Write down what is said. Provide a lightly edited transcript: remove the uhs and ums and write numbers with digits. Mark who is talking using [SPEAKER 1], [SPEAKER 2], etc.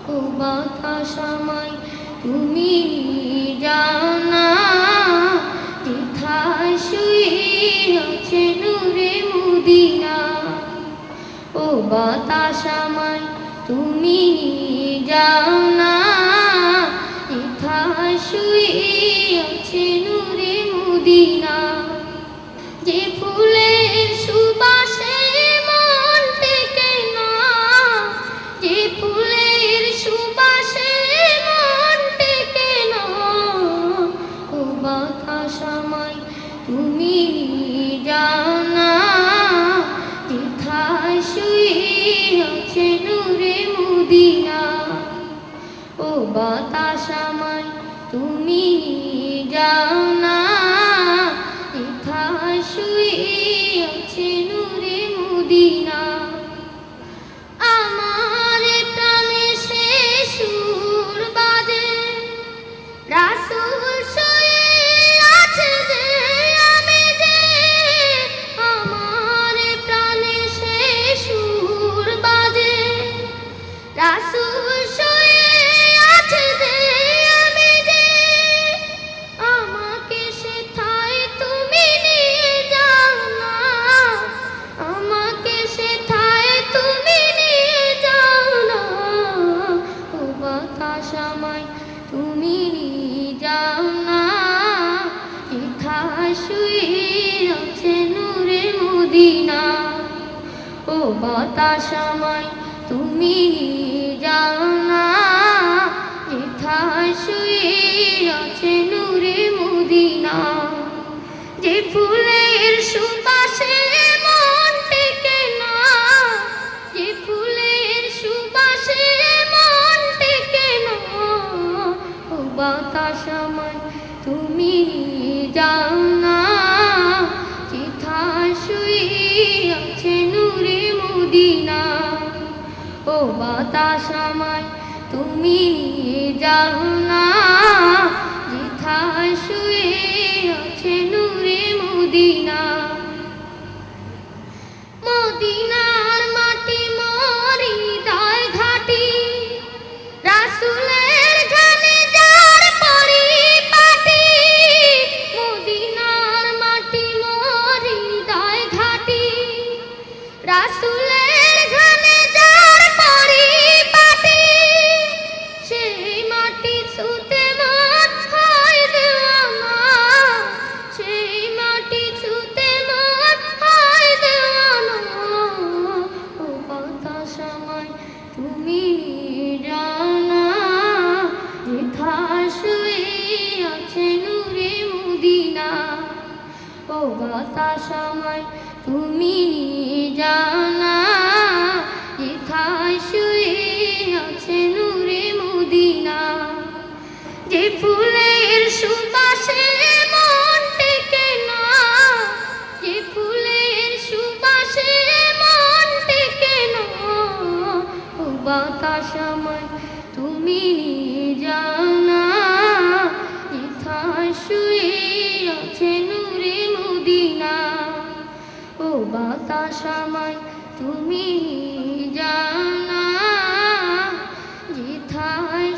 [SPEAKER 1] ও বাতাস আমায় তুমি যাও না, যেথায় শুয়ে আছে নূরে মদিনা। ও বাতাস আমায় তুমি যাও না, যেথায় শুয়ে আছে নূরে মদিনা। যে ফুলের সুবাসে মন টেকে না, যে ফুলের সুবাসে মন টেকে না, ও বাতাস আমায় তুমি যাও না, যেথায় শুয়ে আছে নূরে মদিনা। ও বাতাস আমায় তুমি যাও না, যেথায় শুয়ে আছে নূরে মদিনা। আমার প্রাণে সে সুর বাজে, রাসূল শুয়ে আছে যে, আমি যে। আমার প্রাণে সে সুর বাজে, রাসূল শুয়ে আছে যে, আমি যে। আমাকে সেথায় তুমি নিয়ে যাও না, আমাকে সেথায় তুমি নিয়ে যাও না। ও বাতাস আমায় তুমি নিয়ে যাও না, যেথায় শুয়ে আছে নূরে মদিনা। ও বাতাস আমায় তুমি নিয়ে যাও না, যেথায় শুয়ে আছে নূরে মদিনা। যে ফুলের সুবাসে মন টেকে না, যে ফুলের সুবাসে মন টেকে না, ও বাতাস আমায় তুমি যাও না, যেথায় শুয়ে আছে নূরে মদিনা। ও বাতাস আমায় তুমি যাও না, যেথায় শুয়ে আছে নূরে মদিনা। মদিনার মাটি মোর হৃদয় ঘাটি, রাসূলের ঘানে যার পরিপাটি। মদিনার মাটি মোর হৃদয় ঘাটি, রাসূলের ঘানে যার পরিপাটি। সেই মাটি ছুঁতে মন হয় দেওয়ানা, সেই মাটি ছুঁতে মন হয় দেওয়ানা। ও বাতাস আমায় তুমি যাও না, যেথায় শুয়ে আছে নূরে মদিনা। ও বাতাস আমায় তুমি যাও না, যেথায় শুয়ে আছে নূরে মদিনা। যে ফুলের সুবাসে মন টেকে না, যে ফুলের সুবাসে মন টেকে না, ও বাতাস আমায় তুমি যাও না, যেথায় শুয়ে আছে নূরে মদিনা। ও বাতাস আমায় তুমি যাও না, যেথায়